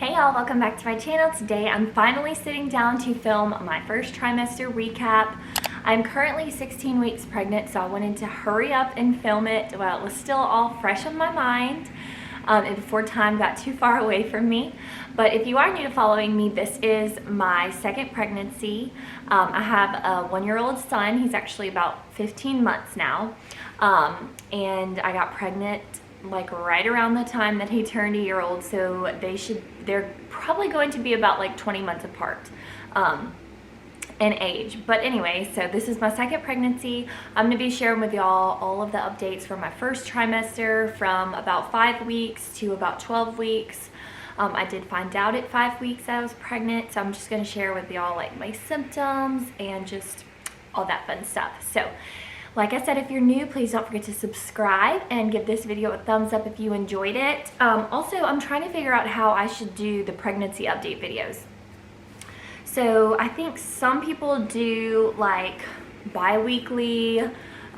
Hey y'all, welcome back to my channel. Today I'm finally sitting down to film my first trimester recap. I'm currently 16 weeks pregnant, so I wanted to hurry up and film it while it was still all fresh on my mind and before time got too far away from me. But if you are new to following me, this is my second pregnancy. I have a 1-year-old son. He's actually about 15 months now. And I got pregnant like right around the time that he turned a year old, so they're probably going to be about like 20 months apart in age. But anyway, so this is my second pregnancy. I'm going to be sharing with y'all all of the updates from my first trimester, from about 5 weeks to about 12 weeks. I did find out at 5 weeks that I was pregnant, so I'm just going to share with y'all like my symptoms and just all that fun stuff. So like I said, if you're new, please don't forget to subscribe and give this video a thumbs up if you enjoyed it. Also, I'm trying to figure out how I should do the pregnancy update videos. So I think some people do like bi-weekly,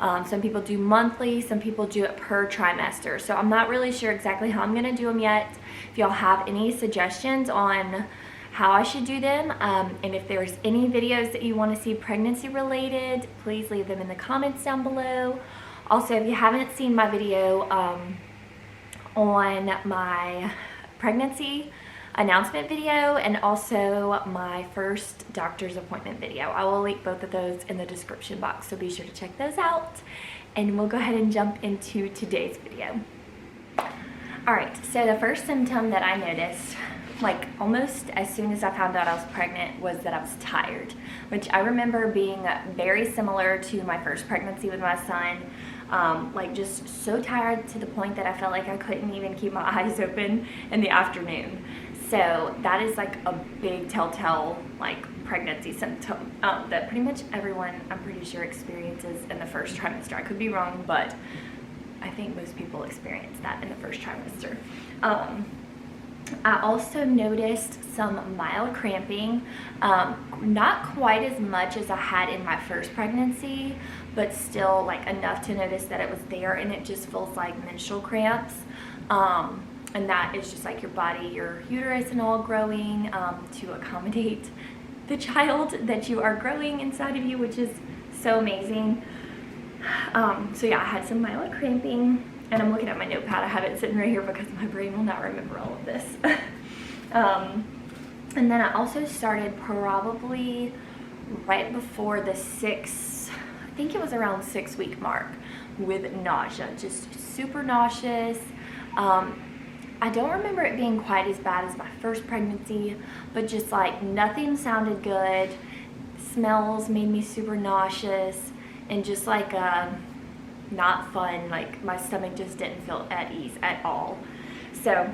some people do monthly, some people do it per trimester. So I'm not really sure exactly how I'm gonna do them yet. If y'all have any suggestions on how I should do them, and if there's any videos that you want to see pregnancy related, please leave them in the comments down below. Also, if you haven't seen my video on my pregnancy announcement video and also my first doctor's appointment video, I will link both of those in the description box, so be sure to check those out. And we'll go ahead and jump into today's video. Alright, so the first symptom that I noticed, like almost as soon as I found out I was pregnant, was that I was tired, which I remember being very similar to my first pregnancy with my son. Like just so tired to the point that I felt like I couldn't even keep my eyes open in the afternoon. So that is like a big telltale like pregnancy symptom that pretty much everyone, I'm pretty sure, experiences in the first trimester. I could be wrong, but I think most people experience that in the first trimester. I also noticed some mild cramping, not quite as much as I had in my first pregnancy, but still like enough to notice that it was there, and it just feels like menstrual cramps. And that is just like your body, your uterus and all growing to accommodate the child that you are growing inside of you, which is so amazing. So yeah, I had some mild cramping. And I'm looking at my notepad. I have it sitting right here because my brain will not remember all of this. And then I also started probably right before the I think it was around 6-week mark, with nausea, just super nauseous. I don't remember it being quite as bad as my first pregnancy, but just like nothing sounded good. Smells made me super nauseous, and just like not fun, like my stomach just didn't feel at ease at all. So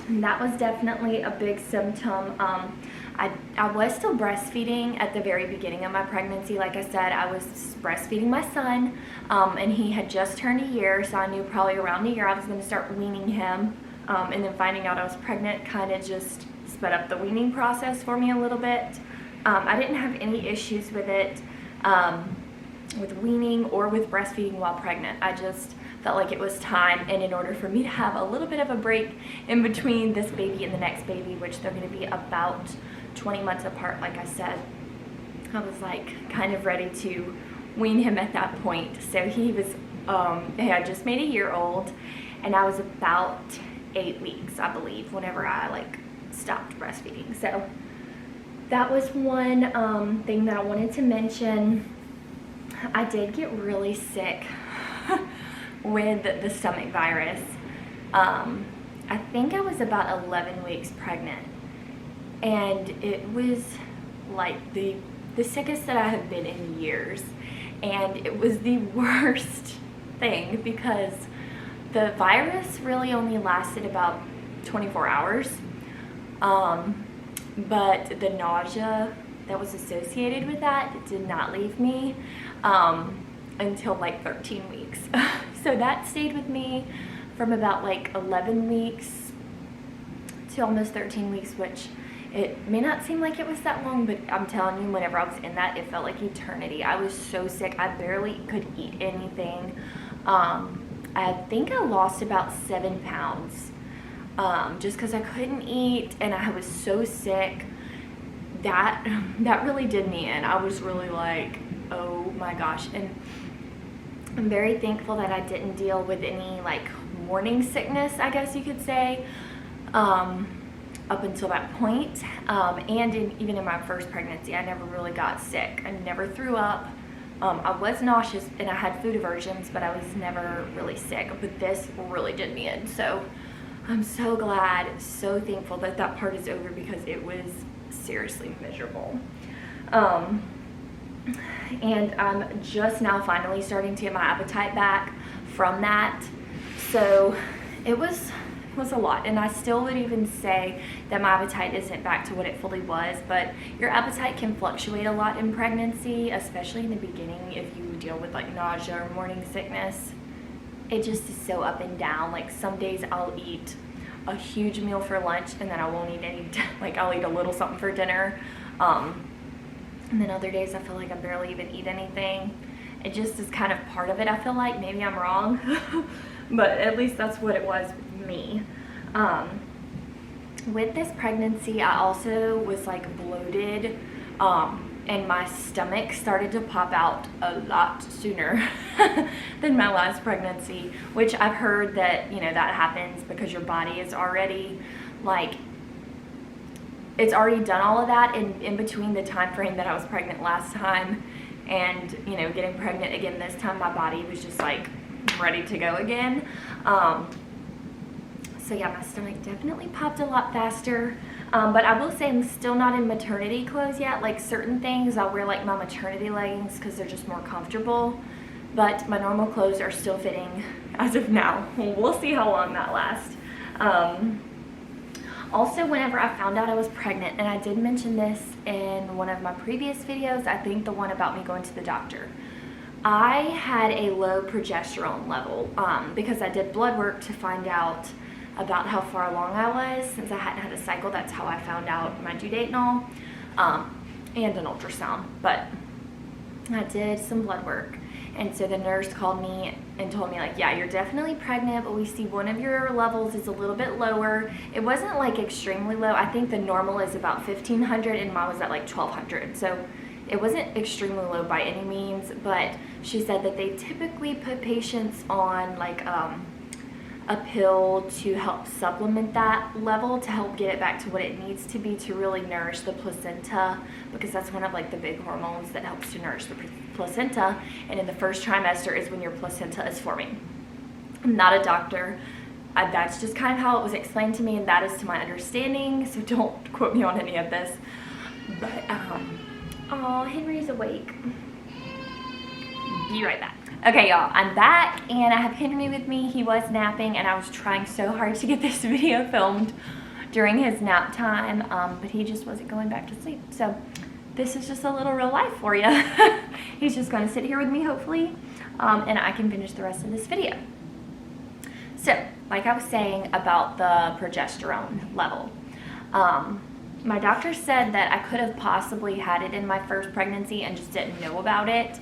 that was definitely a big symptom. I was still breastfeeding at the very beginning of my pregnancy. Like I said, I was breastfeeding my son, and he had just turned a year, so I knew probably around a year I was going to start weaning him. And then finding out I was pregnant kind of just sped up the weaning process for me a little bit. I didn't have any issues with it, with weaning or with breastfeeding while pregnant. I just felt like it was time, and in order for me to have a little bit of a break in between this baby and the next baby, which they're going to be about 20 months apart, like I said, I was like kind of ready to wean him at that point. So he was, he had just made a year old, and I was about 8 weeks, I believe, whenever I like stopped breastfeeding. So that was one thing that I wanted to mention. I did get really sick with the stomach virus. I think I was about 11 weeks pregnant, and it was like the sickest that I have been in years, and it was the worst thing because the virus really only lasted about 24 hours, but the nausea that was associated with that did not leave me until like 13 weeks. So that stayed with me from about like 11 weeks to almost 13 weeks, which it may not seem like it was that long, but I'm telling you, whenever I was in that, it felt like eternity. I was so sick. I barely could eat anything. I think I lost about 7 pounds just because I couldn't eat and I was so sick. That really did me in. I was really like, oh my gosh. And I'm very thankful that I didn't deal with any like morning sickness, I guess you could say, up until that point. And even in my first pregnancy, I never really got sick. I never threw up. I was nauseous and I had food aversions, but I was never really sick. But this really did me in. So I'm so glad, so thankful that that part is over, because it was seriously miserable. And I'm just now finally starting to get my appetite back from that. So it was a lot, and I still would even say that my appetite isn't back to what it fully was, but your appetite can fluctuate a lot in pregnancy, especially in the beginning if you deal with like nausea or morning sickness. It just is so up and down. Like some days I'll eat a huge meal for lunch and then I won't eat any, like I'll eat a little something for dinner. And then other days I feel like I barely even eat anything. It just is kind of part of it, I feel like. Maybe I'm wrong, but at least that's what it was with me. With this pregnancy, I also was like bloated, and my stomach started to pop out a lot sooner than my last pregnancy, which I've heard that, you know, that happens because your body is already like, it's already done all of that in between the time frame that I was pregnant last time and, you know, getting pregnant again this time. My body was just like ready to go again. So yeah, my stomach definitely popped a lot faster. But I will say I'm still not in maternity clothes yet. Like certain things I'll wear like my maternity leggings because they're just more comfortable, but my normal clothes are still fitting as of now. We'll see how long that lasts. Also, whenever I found out I was pregnant, and I did mention this in one of my previous videos, I think the one about me going to the doctor, I had a low progesterone level because I did blood work to find out about how far along I was. Since I hadn't had a cycle, that's how I found out my due date and all, and an ultrasound. But I did some blood work, and so the nurse called me and told me like, yeah, you're definitely pregnant, but we see one of your levels is a little bit lower. It wasn't like extremely low. I think the normal is about 1,500 and mine was at like 1,200. So it wasn't extremely low by any means, but she said that they typically put patients on like a pill to help supplement that level, to help get it back to what it needs to be to really nourish the placenta, because that's one of like the big hormones that helps to nourish the placenta. And in the first trimester is when your placenta is forming. I'm not a doctor. That's just kind of how it was explained to me, and that is to my understanding, so don't quote me on any of this. But oh, Henry's awake. Be right back. Okay, y'all, I'm back and I have Henry with me. He was napping and I was trying so hard to get this video filmed during his nap time, but he just wasn't going back to sleep. So this is just a little real life for you. He's just going to sit here with me, hopefully, and I can finish the rest of this video. So, like I was saying about the progesterone level, my doctor said that I could have possibly had it in my first pregnancy and just didn't know about it.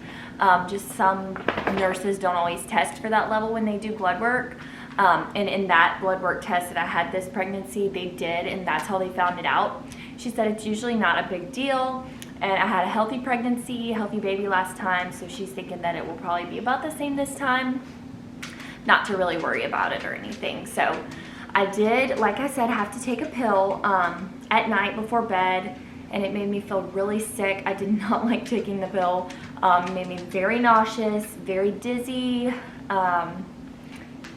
Just some nurses don't always test for that level when they do blood work. And in that blood work test that I had this pregnancy, they did, and that's how they found it out. She said it's usually not a big deal, and I had a healthy pregnancy, healthy baby last time, so she's thinking that it will probably be about the same this time. Not to really worry about it or anything. So I did, like I said, have to take a pill at night before bed, and it made me feel really sick. I did not like taking the pill. It made me very nauseous, very dizzy.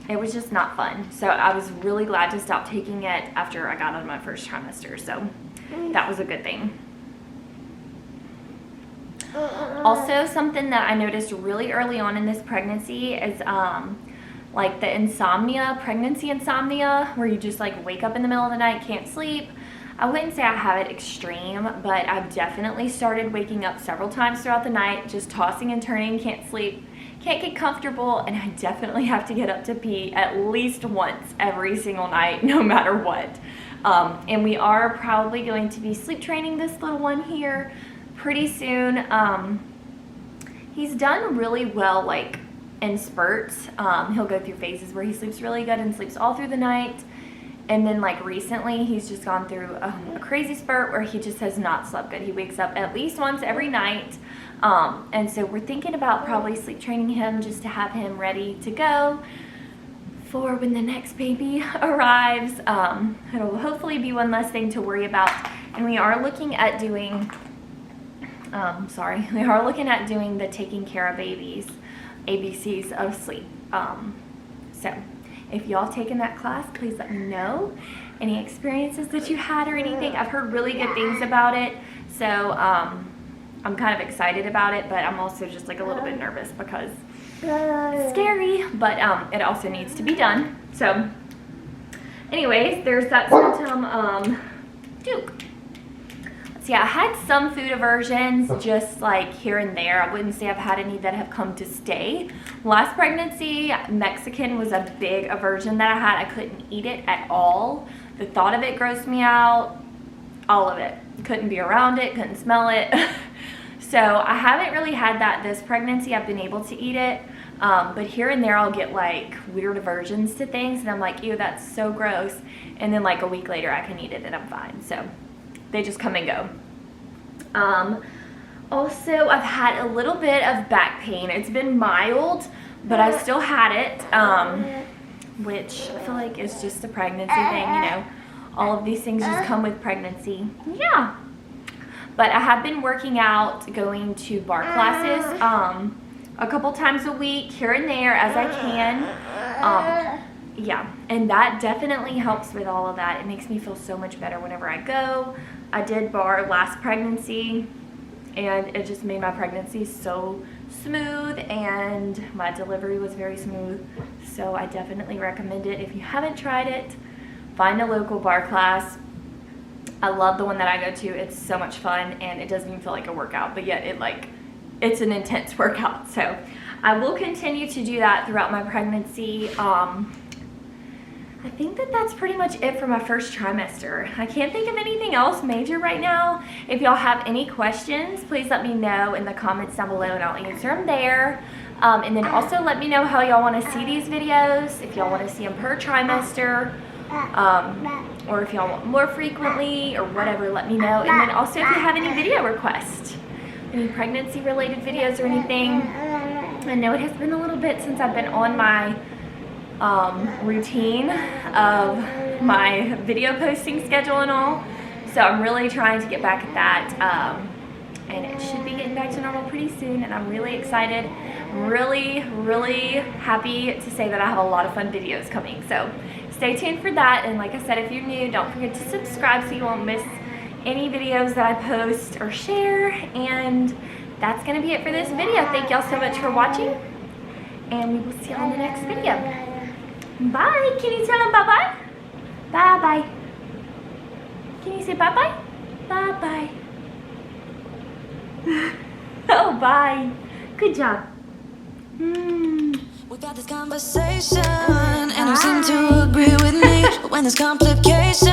It was just not fun. So I was really glad to stop taking it after I got out of my first trimester. So that was a good thing. Also, something that I noticed really early on in this pregnancy is like the insomnia, pregnancy insomnia, where you just like wake up in the middle of the night, can't sleep. I wouldn't say I have it extreme, but I've definitely started waking up several times throughout the night, just tossing and turning, can't sleep, can't get comfortable, and I definitely have to get up to pee at least once every single night, no matter what. And we are probably going to be sleep training this little one here pretty soon. He's done really well, like in spurts. He'll go through phases where he sleeps really good and sleeps all through the night. And then like recently he's just gone through a crazy spurt where he just has not slept good. He wakes up at least once every night. And so we're thinking about probably sleep training him just to have him ready to go for when the next baby arrives. It'll hopefully be one less thing to worry about. And we are looking at doing, we are looking at doing the taking care of babies, ABCs of sleep. So if y'all taken that class, please let me know any experiences that you had or anything. I've heard really good things about it. So I'm kind of excited about it, but I'm also just like a little bit nervous because it's scary, but it also needs to be done. So anyways, there's that symptom. Duke. So yeah, I had some food aversions just like here and there. I wouldn't say I've had any that have come to stay. Last pregnancy, Mexican was a big aversion that I had. I couldn't eat it at all. The thought of it grossed me out. All of it. Couldn't be around it, couldn't smell it. So I haven't really had that this pregnancy. I've been able to eat it. But here and there I'll get like weird aversions to things and I'm like, ew, that's so gross. And then like a week later I can eat it and I'm fine. So they just come and go. Also, I've had a little bit of back pain. It's been mild, but I still had it, which I feel like is just a pregnancy thing, you know. All of these things just come with pregnancy. Yeah. But I have been working out, going to bar classes a couple times a week, here and there as I can. Yeah, and that definitely helps with all of that. It makes me feel so much better whenever I go. I did bar last pregnancy, and it just made my pregnancy so smooth, and my delivery was very smooth. So I definitely recommend it. If you haven't tried it, find a local bar class. I love the one that I go to. It's so much fun, and it doesn't even feel like a workout, but yet it's an intense workout. So I will continue to do that throughout my pregnancy. I think that's pretty much it for my first trimester. I can't think of anything else major right now. If y'all have any questions, please let me know in the comments down below and I'll answer them there. And then also let me know how y'all want to see these videos, if y'all want to see them per trimester, or if y'all want more frequently or whatever, let me know. And then also if you have any video requests, any pregnancy related videos or anything. I know it has been a little bit since I've been on my routine of my video posting schedule and all, so I'm really trying to get back at that, and it should be getting back to normal pretty soon, and I'm really excited. I'm really happy to say that I have a lot of fun videos coming, so stay tuned for that. And like I said, if you're new, don't forget to subscribe so you won't miss any videos that I post or share. And that's gonna be it for this video. Thank y'all so much for watching, and we will see you on the next video. Bye. Can you tell them bye-bye? Bye-bye. Can you say bye-bye? Bye-bye. Oh, bye. Good job. We got this conversation, and you seem to agree with me. But when there's complications,